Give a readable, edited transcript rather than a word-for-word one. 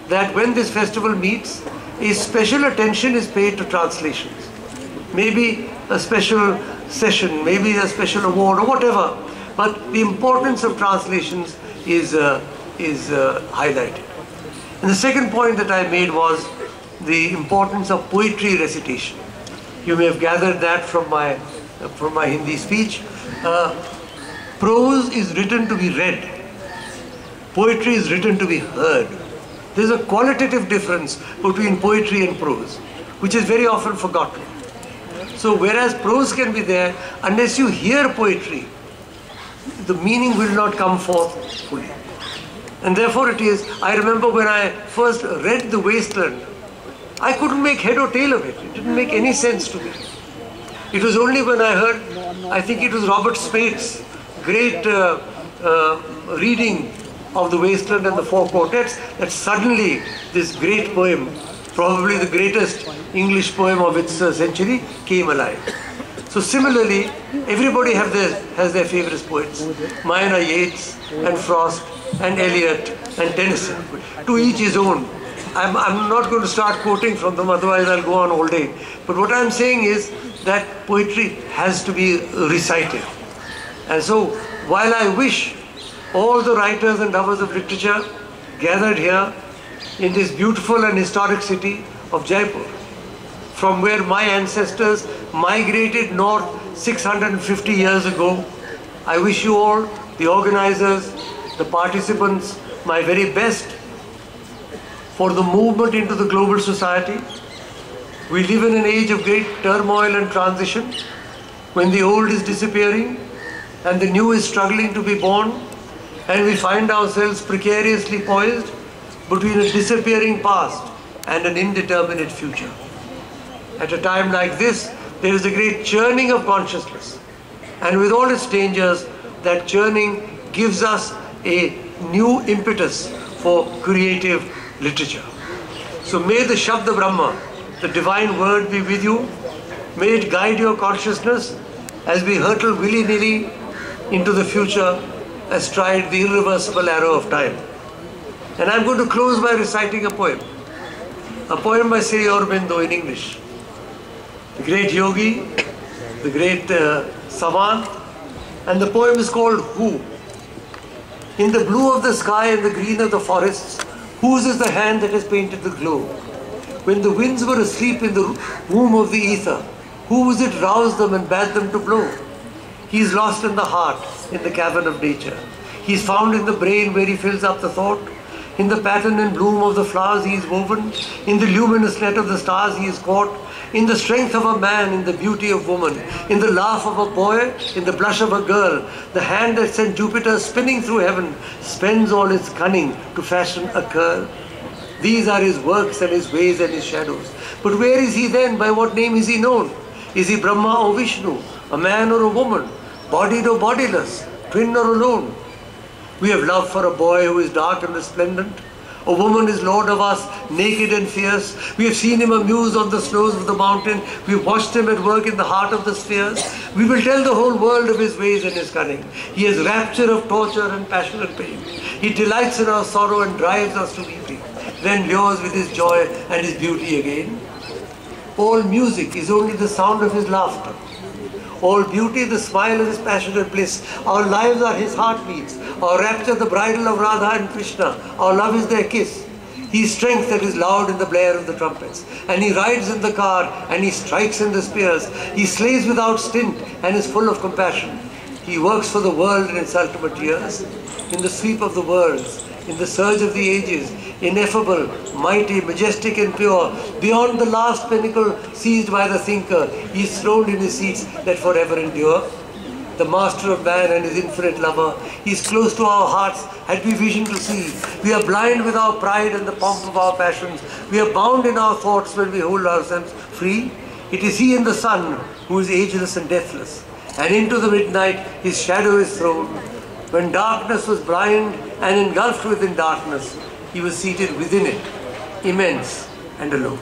that when this festival meets, a special attention is paid to translations. Maybe a special session, maybe a special award or whatever, but the importance of translations is highlighted. And the second point that I made was the importance of poetry recitation. You may have gathered that from my Hindi speech. Prose is written to be read. Poetry is written to be heard. There's a qualitative difference between poetry and prose, which is very often forgotten. So whereas prose can be there, unless you hear poetry, the meaning will not come forth fully. And therefore it is, I remember when I first read The Wasteland, I couldn't make head or tail of it. It didn't make any sense to me. It was only when I heard, I think it was Robert Spate's great reading of The Wasteland and the Four Quartets, that suddenly this great poem, probably the greatest English poem of its century, came alive. So similarly, everybody has their favourite poets. Mine are Yeats and Frost and Eliot and Tennyson. To each his own. I'm not going to start quoting from them, otherwise I'll go on all day. But what I'm saying is that poetry has to be recited. And so, while I wish all the writers and lovers of literature gathered here in this beautiful and historic city of Jaipur, from where my ancestors migrated north 650 years ago, I wish you all, the organizers, the participants, my very best for the movement into the global society. We live in an age of great turmoil and transition, when the old is disappearing and the new is struggling to be born, and we find ourselves precariously poised between a disappearing past and an indeterminate future. At a time like this, there is a great churning of consciousness, and with all its dangers, that churning gives us a new impetus for creative literature. So may the Shabda Brahma, the divine word, be with you. May it guide your consciousness as we hurtle willy-nilly into the future astride the irreversible arrow of time. And I'm going to close by reciting a poem by Sri Aurobindo in English. The great yogi, the great savant, and the poem is called Who. In the blue of the sky and the green of the forests, whose is the hand that has painted the globe? When the winds were asleep in the womb of the ether, who was it roused them and bade them to blow? He is lost in the heart, in the cavern of nature. He is found in the brain where he fills up the thought. In the pattern and bloom of the flowers he is woven. In the luminous net of the stars he is caught. In the strength of a man, in the beauty of woman. In the laugh of a boy, in the blush of a girl. The hand that sent Jupiter spinning through heaven spends all its cunning to fashion a curl. These are his works and his ways and his shadows. But where is he then? By what name is he known? Is he Brahma or Vishnu? A man or a woman? Bodied or bodiless? Twin or alone? We have love for a boy who is dark and resplendent. A woman is lord of us, naked and fierce. We have seen him amuse on the snows of the mountain. We have watched him at work in the heart of the spheres. We will tell the whole world of his ways and his cunning. He has rapture of torture and passionate pain. He delights in our sorrow and drives us to weeping, then lures with his joy and his beauty again. All music is only the sound of his laughter. All beauty, the smile of his passionate bliss. Our lives are his heartbeats. Our rapture, the bridal of Radha and Krishna. Our love is their kiss. He is strength that is loud in the blare of the trumpets. And he rides in the car and he strikes in the spears. He slays without stint and is full of compassion. He works for the world in its ultimate years. In the sweep of the worlds, in the surge of the ages, ineffable, mighty, majestic and pure, beyond the last pinnacle seized by the thinker, he is throned in his seats that forever endure. The master of man and his infinite lover, he is close to our hearts, had we vision to see. We are blind with our pride and the pomp of our passions. We are bound in our thoughts when we hold ourselves free. It is he in the sun who is ageless and deathless, and into the midnight his shadow is thrown. When darkness was blind and engulfed within darkness, he was seated within it, immense and alone.